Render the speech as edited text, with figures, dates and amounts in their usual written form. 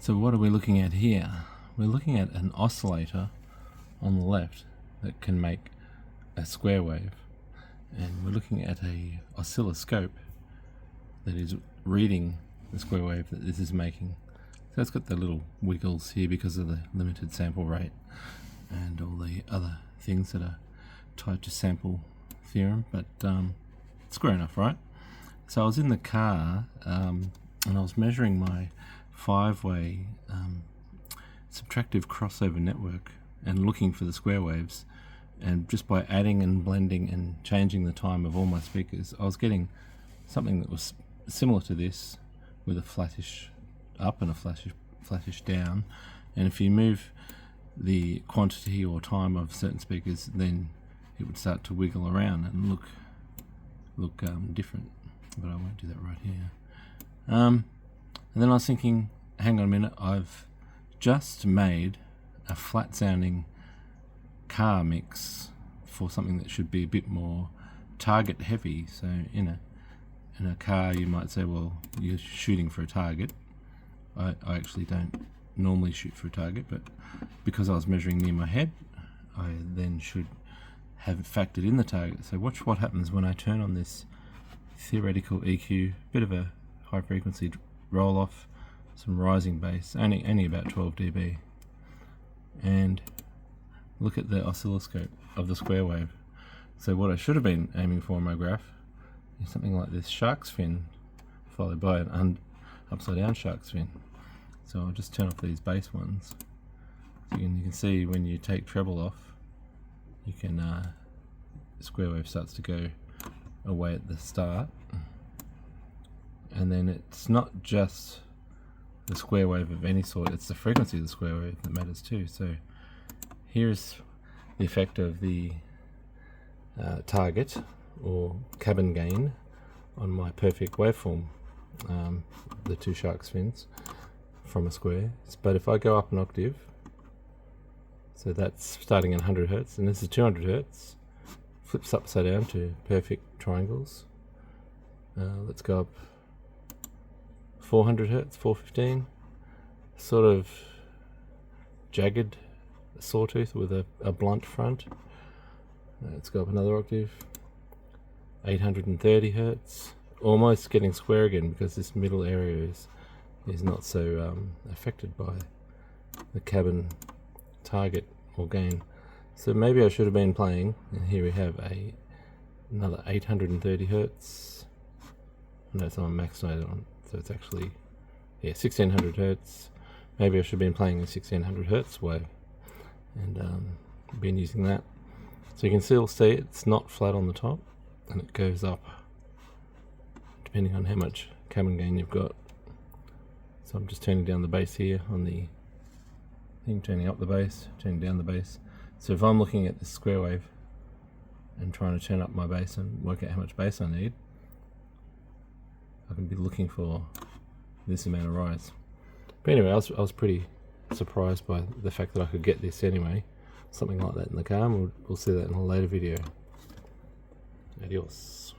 So what are we looking at here? We're looking at an oscillator on the left that can make a square wave, and we're looking at a oscilloscope that is reading the square wave that this is making. So it's got the little wiggles here because of the limited sample rate and all the other things that are tied to sample theorem, but square enough, right? So I was in the car and I was measuring my 5-way subtractive crossover network and looking for the square waves, and just by adding and blending and changing the time of all my speakers, I was getting something that was similar to this, with a flattish up and a flattish down. And if you move the quantity or time of certain speakers, then it would start to wiggle around and look different. But I won't do that right here. And then I was thinking, hang on a minute, I've just made a flat sounding car mix for something that should be a bit more target heavy. So in a car you might say, well, you're shooting for a target. I actually don't normally shoot for a target, but because I was measuring near my head, I then should have factored in the target. So watch what happens when I turn on this theoretical EQ, bit of a high frequency roll off, some rising bass, only about 12 dB, and look at the oscilloscope of the square wave. So what I should have been aiming for in my graph is something like this shark's fin followed by an upside down shark's fin. So I'll just turn off these bass ones. So you can see when you take treble off, you can square wave starts to go away at the start, and then it's not just the square wave of any sort, it's the frequency of the square wave that matters too. So here's the effect of the target or cabin gain on my perfect waveform, the two shark's fins from a square. But if I go up an octave, so that's starting at 100 Hertz, and this is 200 Hertz, flips upside down to perfect triangles. Let's go up 400 Hertz, 415, sort of jagged sawtooth with a blunt front. Let's go up another octave, 830 Hertz, almost getting square again because this middle area is not so affected by the cabin target or gain. So maybe I should have been playing, and here we have another 830 Hertz. No, it's on max note on, so it's actually 1600 Hertz. Maybe I should have been playing a 1600 Hertz wave and been using that. So you can still see it's not flat on the top, and it goes up depending on how much cabin gain you've got. So I'm just turning down the bass here on the thing, turning up the bass, turning down the bass. So if I'm looking at this square wave and trying to turn up my bass and work out how much bass I need, I can be looking for this amount of rise. But anyway, I was pretty surprised by the fact that I could get this anyway, something like that in the car, and we'll see that in a later video. Adios.